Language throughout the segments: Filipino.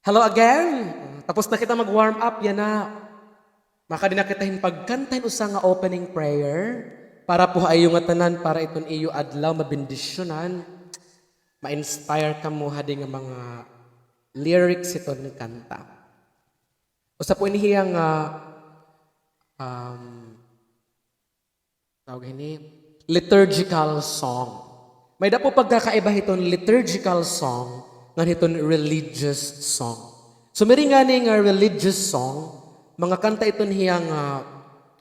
Hello again! Tapos na kita mag-warm up, yan na. Maka din na kita pagkantahin usa nga opening prayer para po ay nga tanan para iton iyo adlaw mabindisyonan, ma-inspire ka mo hadi nga mga lyrics iton ng kanta. Usa po inihiya nga tawag ini liturgical song. May dapo pagkakaiba hiton liturgical song nga hiton religious song. So meri nga ni nga religious song, mga kanta iton hiyang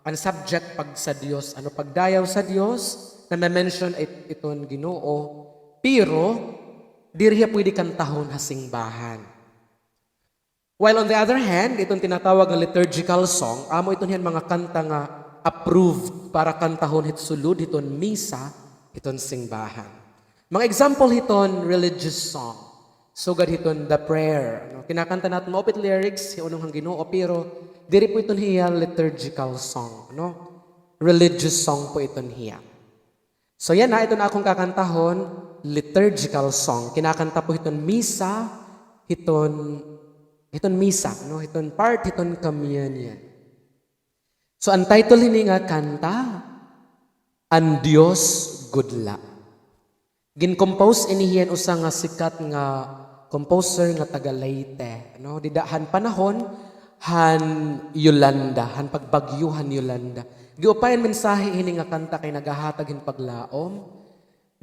ang subject pag sa Dios, ano pagdayaw sa Dios na na-mention iton Ginoo, pero diri pwede kantahon hasingbahan. While on the other hand, itong tinatawag na liturgical song, amo iton hiyang mga kanta nga approved para kantahon hit sulod hiton misa, hiton singbahan. Mga example hiton religious song. Sugad hiton the prayer. No? Kinakanta natin maupit lyrics, unong hang Ginoo, pero diri po iton hiya liturgical song. No? Religious song po iton hiya. So yan na, iton akong kakantahon, liturgical song. Kinakanta po hiton misa, hiton misa, no? Hiton part, hiton communion. So ang title hini nga kanta, Ang Dios Gudla. Gin-compose inihiyan usa nga sikat nga composer nga taga Leyte, no? Didahan panahon han Yolanda, han pagbagyuhan Yolanda. Giupayan mensahe ini nga kanta kay nagahatag hin paglaom.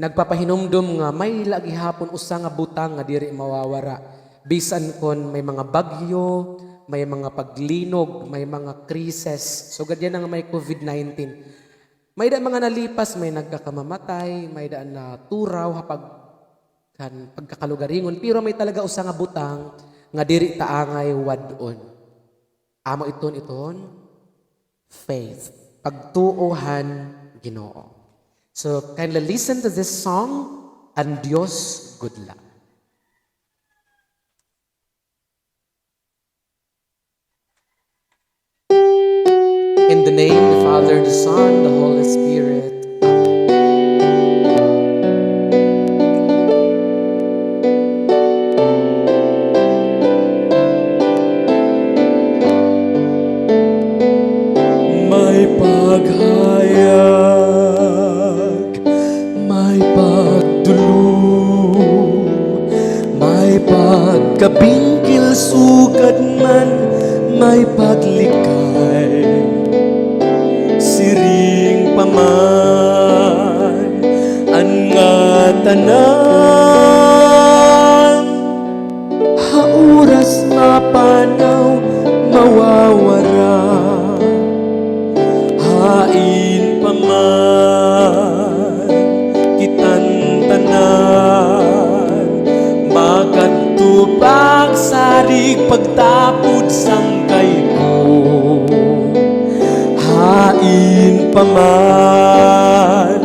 Nagpapahinumdum nga may lagi hapon usa nga butang nga diri mawawara. Bisan kon may mga bagyo, may mga paglinog, may mga krises. So gadyan nga may COVID-19. May da mga nalipas, may nagkakamamatay, may da na turaw hapag pagkakalugaringon, pero may talaga usa nga butang nga diri taangay wadon. Amo iton faith, pagtuohan Ginoo. So kindly listen to this song, Ang Dios Gudla. In the name of the Father, the Son, the Holy Spirit. May paghayag, may pagdulong, may pagkabingkil sugad man, may paglikay. Siring paman ang nga tanan, hauras mapanaw mawawara. Hain paman kitan tanan, magantupag sarig pagtapod sangkay ko. Hain paman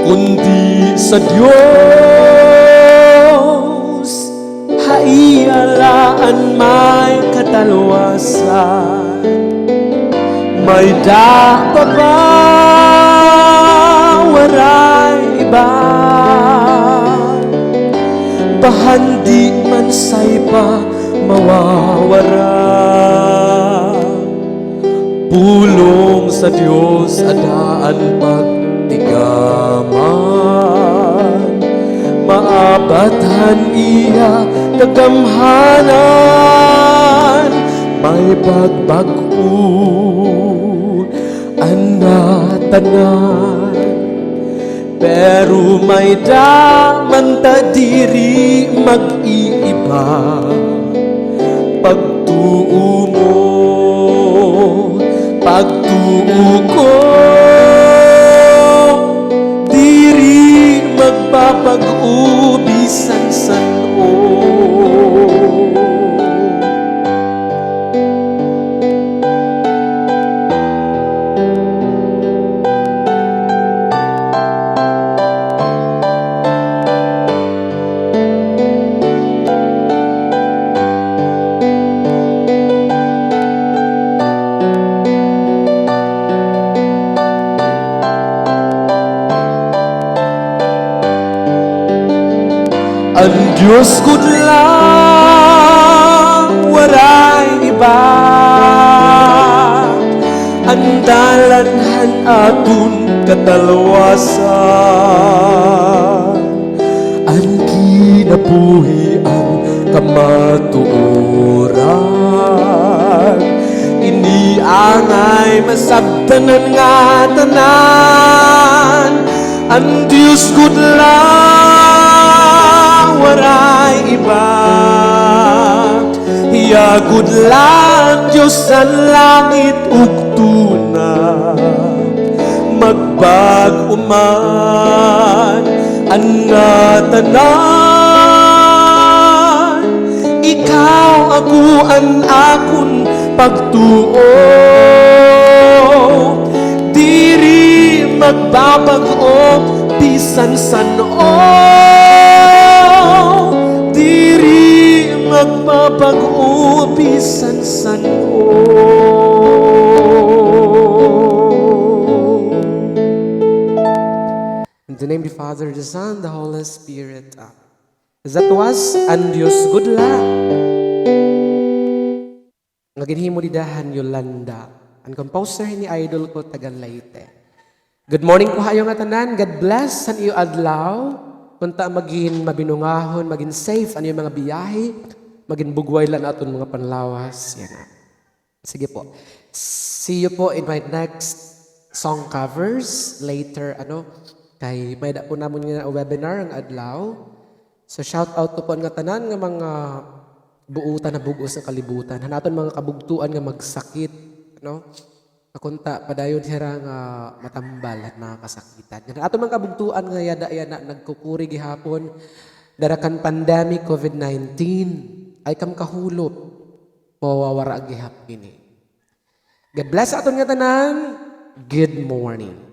kundi sa Diyos, haialaan may katalwasan. May dapat ba waray iba, bahandi man say pa mawawara. Pulong sa Diyos adaan pagtigaman, maabatan iya kagamhanan. May pagbago anatanan, pero may daman ta diri mag-iiba. Pagtuo mo, pagtuo ko, diri magpapag-o bisan san-o. Ang Diyos gudla dalanhan atun katalwasan, ang kinabuhi ang kamatuoran. Ini angay masabtanan nga tanan, ang Diyos good lang, waray iba. Hiya good lang, Diyos sa langit ug tuna, magbag-o man ang nga tanan. Ikaw ako ang akon pagtuo, diri magbabago bisan san-o, diri magbabago bisan san-o. In the name of the Father, the Son, the Holy Spirit. That was ang Diyos good lang. Nga ginhimo didahan Yolanda. Ang composer ni idol ko taga Leyte. Good morning po hayo nga tanan. God bless sa iyo adlaw. Kunta maging mabinungahon, maging safe ano yung mga biyahe, maging bugway lang aton mga panlawas. Yan na. Sige po. See you po in my next song covers later kay may da po namon nga webinar ang adlaw. So shout out to po nga tanan nga mga buutan na bugos sa kalibutan. Hanaton mga kabugtuan nga magsakit, Akunta padayon hira nga matambal at mga kasakitan. Yan aton mga kabugtuan nga yada nagkukuri gihapon darakan pandemic COVID-19 ay kam kahulop mawawara gihap ini. God bless aton nga tanan. Good morning.